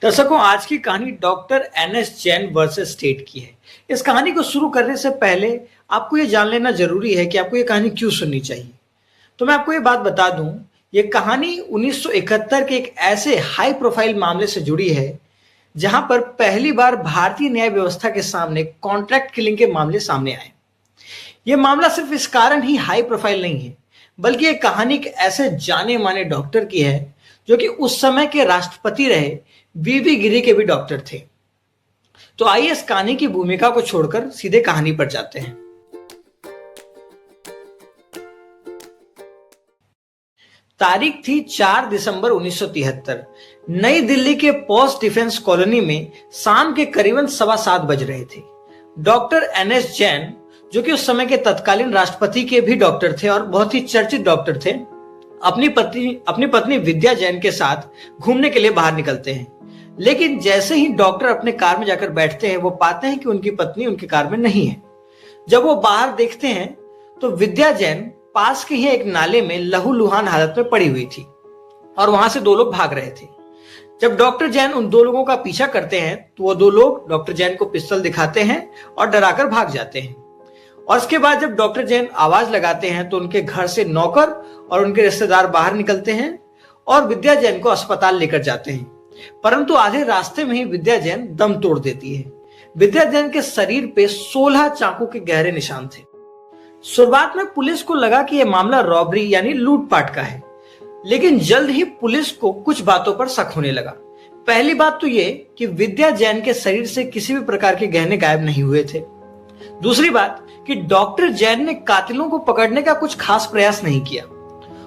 दर्शकों, आज की कहानी doctor NS Jain versus state की है। इस कहानी को शुरू करने से पहले आपको ये जान लेना जरूरी है कि आपको ये कहानी क्यों सुननी चाहिए। तो मैं आपको ये बात बता दूं, ये कहानी 1971 के एक ऐसे हाई प्रोफाइल मामले से जुड़ी है जहां पर पहली बार भारतीय न्याय व्यवस्था के सामने कॉन्ट्रैक्ट किलिंग के मामले सामने आए। ये मामला सिर्फ इस कारण ही हाई प्रोफाइल नहीं है, बल्कि ये कहानी एक ऐसे जाने माने डॉक्टर की है जो कि उस समय के राष्ट्रपति रहे वीवी गिरी के भी डॉक्टर थे। तो आइए इस कहानी की भूमिका को छोड़कर सीधे कहानी पर जाते हैं। तारीख थी 4 दिसंबर 1973। नई दिल्ली के पोस्ट डिफेंस कॉलोनी में शाम के करीबन 7:15 बज रहे थे। डॉक्टर एनएस जैन, जो कि उस समय के तत्कालीन राष्ट्रपति के भी डॉक्टर थे और बहुत ही चर्चित डॉक्टर थे, अपनी पत्नी विद्या जैन के साथ घूमने के लिए बाहर निकलते हैं। लेकिन जैसे ही डॉक्टर अपने कार में जाकर बैठते हैं, वो पाते हैं कि उनकी पत्नी उनकी कार में नहीं है। जब वो बाहर देखते हैं तो विद्या जैन पास के ही एक नाले में लहूलुहान हालत में पड़ी हुई थी और वहां से दो लोग भाग रहे थे। जब डॉक्टर जैन उन दो लोगों का पीछा करते हैं तो वो दो लोग डॉक्टर जैन को पिस्टल दिखाते हैं और डराकर भाग जाते हैं। और इसके बाद जब डॉक्टर जैन आवाज लगाते हैं तो उनके घर से नौकर और उनके रिश्तेदार बाहर निकलते हैं और विद्या जैन को अस्पताल लेकर जाते हैं। परंतु आधे रास्ते में ही विद्या जैन दम तोड़ देती है। विद्या जैन के शरीर पे 16 चाकू के गहरे निशान थे। शुरुआत में पुलिस को लगा कि यह मामला रॉबरी यानी लूटपाट का है, लेकिन जल्द ही पुलिस को कुछ बातों पर शक होने लगा। पहली बात तो यह कि विद्या जैन के शरीर से किसी भी प्रकार के गहने गायब नहीं हुए थे। दूसरी बात कि डॉक्टर जैन ने कातिलों को पकड़ने का कुछ खास प्रयास नहीं किया।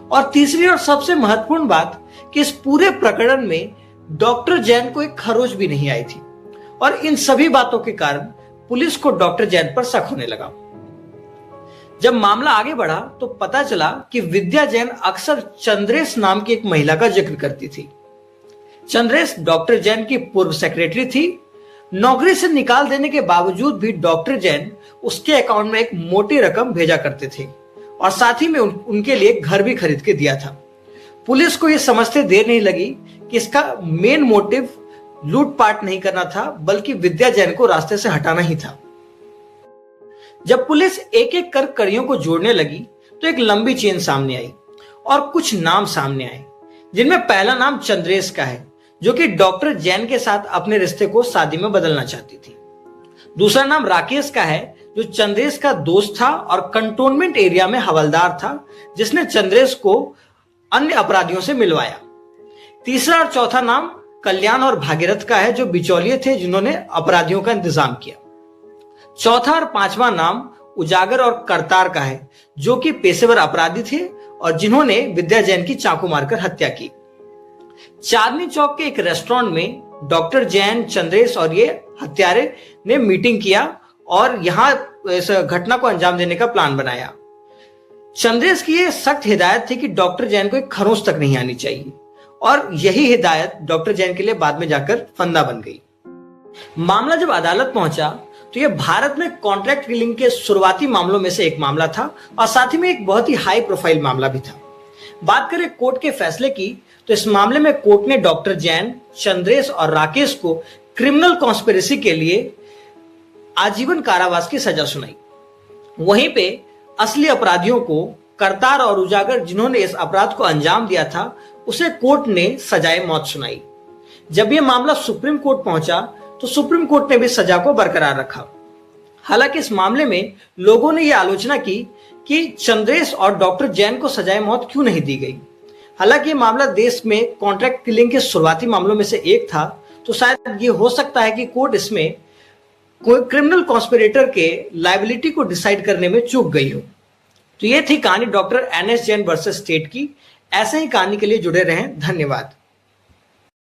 और तीसरी और सबसे महत्वपूर्ण बात कि इस पूरे प्रकरण में डॉक्टर जैन को एक खरोच भी नहीं आई थी। और इन सभी बातों के कारण पुलिस को डॉक्टर जैन पर शक होने लगा। जब मामला आगे बढ़ा तो पता चला कि विद्या जैन अक्सर चंद्रेश नाम की एक महिला का जिक्र करती थी। चंद्रेश डॉक्टर जैन की पूर्व सेक्रेटरी थी। नौकरी से निकाल देने के बावजूद भी डॉक्टर जैन उसके अकाउंट में एक मोटी रकम भेजा करते थे और साथ ही में उनके लिए घर भी खरीद के दिया था। पुलिस को यह समझते देर नहीं लगी कि इसका मेन मोटिव लूटपाट नहीं करना था, बल्कि विद्या जैन को रास्ते से हटाना ही था। जब पुलिस एक एक कर कड़ियों को जोड़ने लगी तो एक लंबी चेन सामने आई और कुछ नाम सामने आए, जिनमें पहला नाम चंद्रेश का है, जो कि डॉक्टर जैन के साथ अपने रिश्ते को शादी में बदलना चाहती थी। दूसरा नाम राकेश का है, जो चंद्रेश का दोस्त था और कंटोनमेंट एरिया में हवलदार था, जिसने चंद्रेश को अन्य अपराधियों से मिलवाया। तीसरा और चौथा नाम कल्याण और भागीरथ का है, जो बिचौलिए थे जिन्होंने अपराधियों का इंतजाम किया। चौथा और पांचवा नाम उजागर और करतार का है, जो कि पेशेवर अपराधी थे और जिन्होंने विद्या जैन की चाकू मारकर हत्या की। चांदनी चौक के एक रेस्टोरेंट में डॉक्टर जैन, चंद्रेश और ये हत्यारे ने मीटिंग किया और यहां इस घटना को अंजाम देने का प्लान बनाया। चंद्रेश की यह सख्त हिदायत थी कि डॉक्टर जैन को एक खरोंच तक नहीं आनी चाहिए और यही हिदायत डॉक्टर जैन के लिए बाद में जाकर फंदा बन गई। मामला जब अदालत पहुंचा तो यह भारत में कॉन्ट्रैक्ट किलिंग के शुरुआती मामलों में से एक मामला था और साथ ही में एक बहुत ही हाई प्रोफाइल मामला भी था। बात करें कोर्ट के फैसले की तो इस मामले में कोर्ट ने डॉक्टर जैन, चंद्रेश और राकेश को क्रिमिनल कॉन्स्पिरेसी के लिए आजीवन कारावास की सजा सुनाई। वहीं पे असली अपराधियों को करतार और उजागर, जिन्होंने इस अपराध को अंजाम दिया था, उसे कोर्ट ने सजाए मौत सुनाई। जब यह मामला सुप्रीम कोर्ट पहुंचा तो सुप्रीम कोर्ट ने भी सजा को बरकरार रखा। हालांकि इस मामले में लोगों ने यह आलोचना की कि चंद्रेश और डॉक्टर जैन को सजाए मौत क्यों नहीं दी गई। हालांकि यह मामला देश में कॉन्ट्रैक्ट किलिंग के शुरुआती मामलों में से एक था, तो शायद ये हो सकता है कि कोर्ट इसमें कोई क्रिमिनल कॉन्स्पिरेटर के लायबिलिटी को डिसाइड करने में चूक गई हो। तो ये थी कहानी doctor NS Jain versus state की। ऐसे ही कहानी के लिए जुड़े रहें। धन्यवाद।